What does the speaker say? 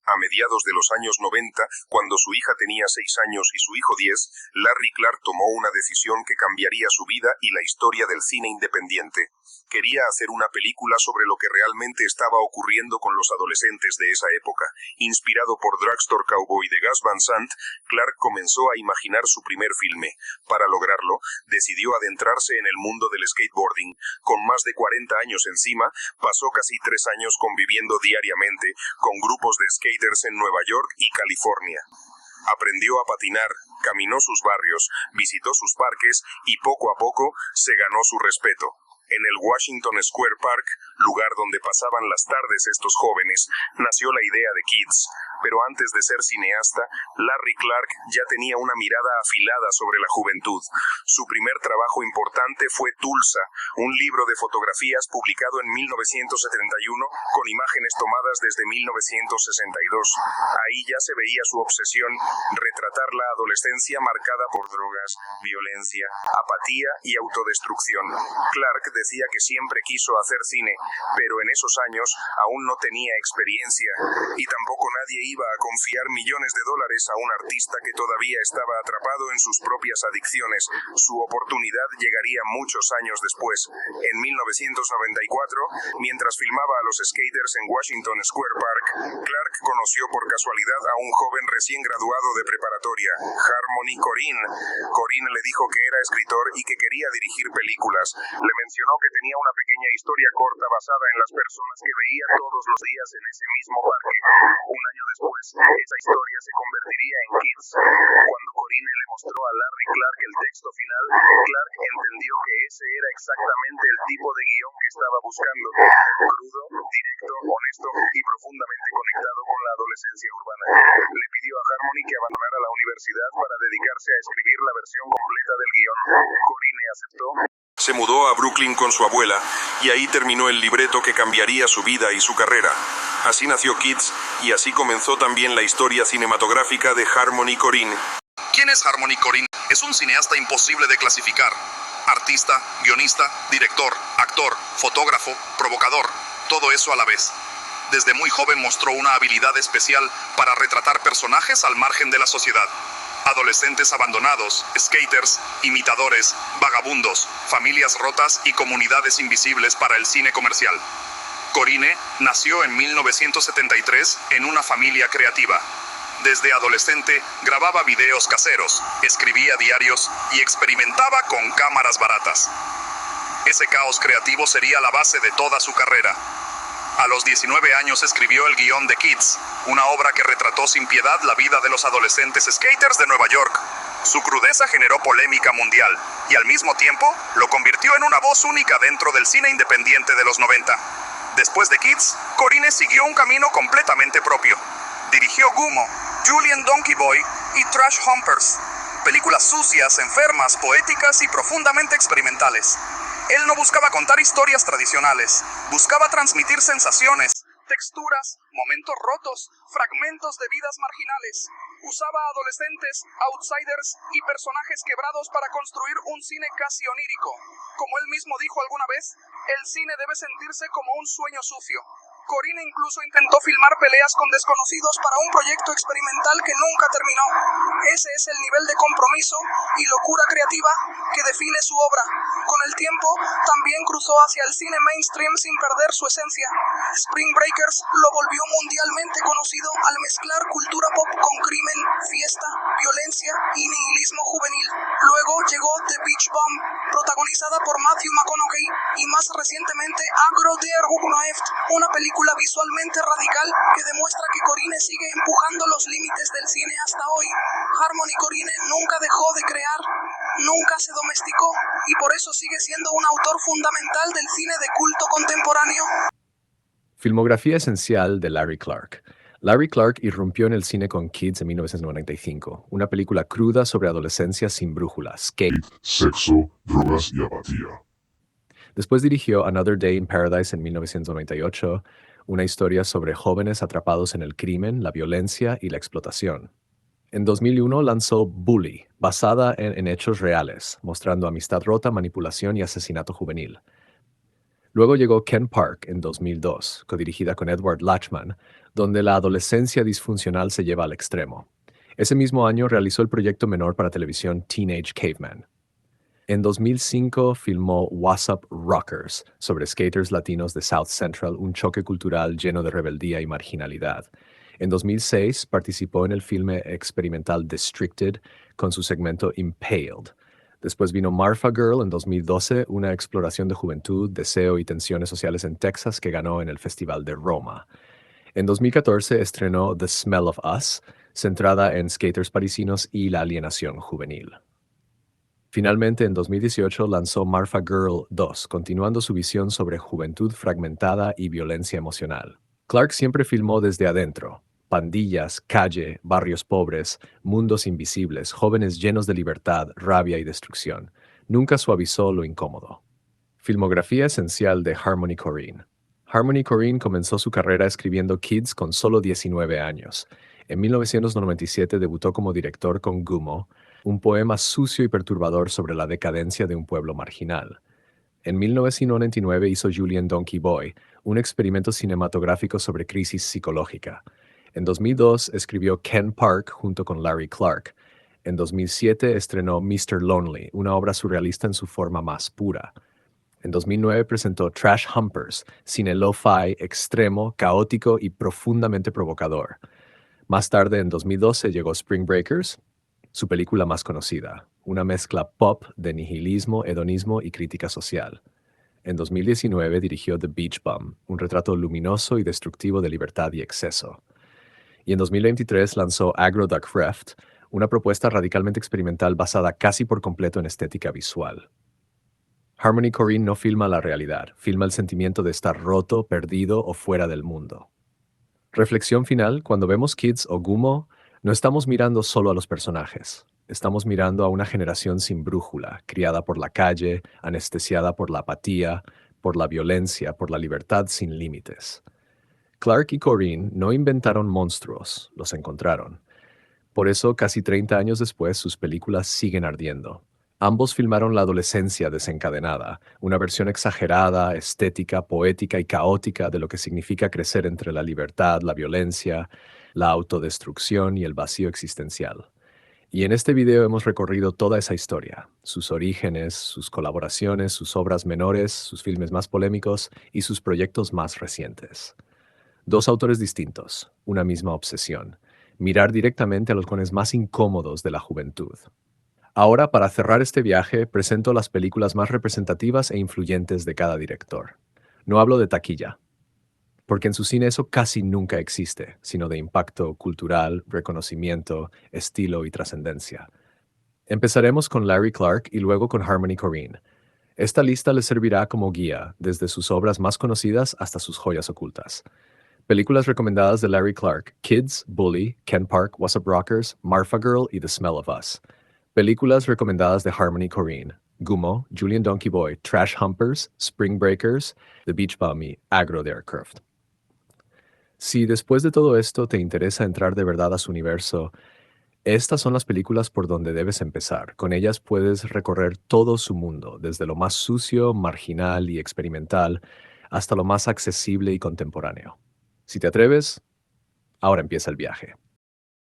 A mediados de los años 90, cuando su hija tenía 6 años y su hijo 10, Larry Clark tomó una decisión que cambiaría su vida y la historia del cine independiente. Quería hacer una película sobre lo que realmente estaba ocurriendo con los adolescentes de esa época. Inspirado por Drugstore Cowboy de Gus Van Sant, Clark comenzó a imaginar su primer filme. Para lograrlo, decidió adentrarse en el mundo del skateboarding. Con más de 40 años encima, pasó casi 3 años conviviendo diariamente con grupos de skaters en Nueva York y California. Aprendió a patinar, caminó sus barrios, visitó sus parques y poco a poco se ganó su respeto. En el Washington Square Park, lugar donde pasaban las tardes estos jóvenes, nació la idea de Kids. Pero antes de ser cineasta, Larry Clark ya tenía una mirada afilada sobre la juventud. Su primer trabajo importante fue Tulsa, un libro de fotografías publicado en 1971 con imágenes tomadas desde 1962. Ahí ya se veía su obsesión, retratar la adolescencia marcada por drogas, violencia, apatía y autodestrucción. Clark decía que siempre quiso hacer cine, pero en esos años aún no tenía experiencia y tampoco nadie iba a confiar millones de dólares a un artista que todavía estaba atrapado en sus propias adicciones. Su oportunidad llegaría muchos años después. En 1994, mientras filmaba a los skaters en Washington Square Park, Clark conoció por casualidad a un joven recién graduado de preparatoria, Harmony Korine. Korine le dijo que era escritor y que quería dirigir películas. Le mencionó que tenía una pequeña historia corta basada en las personas que veía todos los días en ese mismo parque. Un año después, esa historia se convertiría en Kids. Cuando Korine le mostró a Larry Clark el texto final, Clark entendió que ese era exactamente el tipo de guión que estaba buscando. Crudo, directo, honesto y profundamente conectado con la adolescencia urbana. Le pidió a Harmony que abandonara la universidad para dedicarse a escribir la versión completa del guión. Korine aceptó. Se mudó a Brooklyn con su abuela y ahí terminó el libreto que cambiaría su vida y su carrera. Así nació Kids y así comenzó también la historia cinematográfica de Harmony Korine. ¿Quién es Harmony Korine? Es un cineasta imposible de clasificar. Artista, guionista, director, actor, fotógrafo, provocador, todo eso a la vez. Desde muy joven mostró una habilidad especial para retratar personajes al margen de la sociedad. Adolescentes abandonados, skaters, imitadores, vagabundos, familias rotas y comunidades invisibles para el cine comercial. Korine nació en 1973 en una familia creativa. Desde adolescente grababa videos caseros, escribía diarios y experimentaba con cámaras baratas. Ese caos creativo sería la base de toda su carrera. A los 19 años escribió el guión de Kids, una obra que retrató sin piedad la vida de los adolescentes skaters de Nueva York. Su crudeza generó polémica mundial y al mismo tiempo lo convirtió en una voz única dentro del cine independiente de los 90. Después de Kids, Korine siguió un camino completamente propio. Dirigió Gummo, Julien Donkey Boy y Trash Humpers, películas sucias, enfermas, poéticas y profundamente experimentales. Él no buscaba contar historias tradicionales, buscaba transmitir sensaciones, texturas, momentos rotos, fragmentos de vidas marginales. Usaba adolescentes, outsiders y personajes quebrados para construir un cine casi onírico. Como él mismo dijo alguna vez, el cine debe sentirse como un sueño sucio. Korine incluso intentó filmar peleas con desconocidos para un proyecto experimental que nunca terminó. Ese es el nivel de compromiso y locura creativa que define su obra. Con el tiempo, también cruzó hacia el cine mainstream sin perder su esencia. Spring Breakers lo volvió mundialmente conocido al mezclar cultura pop con crimen, fiesta, violencia y nihilismo juvenil. Luego llegó The Beach Bomb, protagonizada por Matthew McConaughey, y más recientemente Agro der Huguenot, una película visualmente radical que demuestra que Korine sigue empujando los límites del cine hasta hoy. Harmony Korine nunca dejó de crear, nunca se domesticó y por eso sigue siendo un autor fundamental del cine de culto contemporáneo. Filmografía esencial de Larry Clark. Larry Clark irrumpió en el cine con Kids en 1995, una película cruda sobre adolescencia sin brújula, skate, sexo, drogas y apatía. Después dirigió Another Day in Paradise en 1998, una historia sobre jóvenes atrapados en el crimen, la violencia y la explotación. En 2001 lanzó Bully, basada en hechos reales, mostrando amistad rota, manipulación y asesinato juvenil. Luego llegó Ken Park en 2002, codirigida con Edward Lachman, donde la adolescencia disfuncional se lleva al extremo. Ese mismo año realizó el proyecto menor para televisión Teenage Caveman. En 2005 filmó What's Up Rockers, sobre skaters latinos de South Central, un choque cultural lleno de rebeldía y marginalidad. En 2006 participó en el filme experimental Districted con su segmento Impaled. Después vino Marfa Girl en 2012, una exploración de juventud, deseo y tensiones sociales en Texas que ganó en el Festival de Roma. En 2014 estrenó The Smell of Us, centrada en skaters parisinos y la alienación juvenil. Finalmente, en 2018 lanzó Marfa Girl 2, continuando su visión sobre juventud fragmentada y violencia emocional. Clark siempre filmó desde adentro: pandillas, calle, barrios pobres, mundos invisibles, jóvenes llenos de libertad, rabia y destrucción. Nunca suavizó lo incómodo. Filmografía esencial de Harmony Korine. Harmony Korine comenzó su carrera escribiendo Kids con solo 19 años. En 1997 debutó como director con Gumo, un poema sucio y perturbador sobre la decadencia de un pueblo marginal. En 1999 hizo Julian Donkey Boy, un experimento cinematográfico sobre crisis psicológica. En 2002 escribió Ken Park junto con Larry Clark. En 2007 estrenó Mr. Lonely, una obra surrealista en su forma más pura. En 2009 presentó Trash Humpers, cine lo-fi, extremo, caótico y profundamente provocador. Más tarde, en 2012, llegó Spring Breakers, su película más conocida, una mezcla pop de nihilismo, hedonismo y crítica social. En 2019 dirigió The Beach Bum, un retrato luminoso y destructivo de libertad y exceso. Y en 2023 lanzó Agro Duck Reft, una propuesta radicalmente experimental basada casi por completo en estética visual. Harmony Korine no filma la realidad, filma el sentimiento de estar roto, perdido o fuera del mundo. Reflexión final: cuando vemos Kids o Gumo, no estamos mirando solo a los personajes. Estamos mirando a una generación sin brújula, criada por la calle, anestesiada por la apatía, por la violencia, por la libertad sin límites. Clark y Korine no inventaron monstruos, los encontraron. Por eso, casi 30 años después, sus películas siguen ardiendo. Ambos filmaron la adolescencia desencadenada, una versión exagerada, estética, poética y caótica de lo que significa crecer entre la libertad, la violencia, la autodestrucción y el vacío existencial. Y en este video hemos recorrido toda esa historia, sus orígenes, sus colaboraciones, sus obras menores, sus filmes más polémicos y sus proyectos más recientes. Dos autores distintos, una misma obsesión: mirar directamente a los cones más incómodos de la juventud. Ahora, para cerrar este viaje, presento las películas más representativas e influyentes de cada director. No hablo de taquilla, porque en su cine eso casi nunca existe, sino de impacto cultural, reconocimiento, estilo y trascendencia. Empezaremos con Larry Clark y luego con Harmony Korine. Esta lista les servirá como guía, desde sus obras más conocidas hasta sus joyas ocultas. Películas recomendadas de Larry Clark: Kids, Bully, Ken Park, What's Up Rockers, Marfa Girl y The Smell of Us. Películas recomendadas de Harmony Korine: Gumo, Julian Donkey Boy, Trash Humpers, Spring Breakers, The Beach Bum y Agro Duck Reft. Si después de todo esto te interesa entrar de verdad a su universo, estas son las películas por donde debes empezar. Con ellas puedes recorrer todo su mundo, desde lo más sucio, marginal y experimental, hasta lo más accesible y contemporáneo. Si te atreves, ahora empieza el viaje.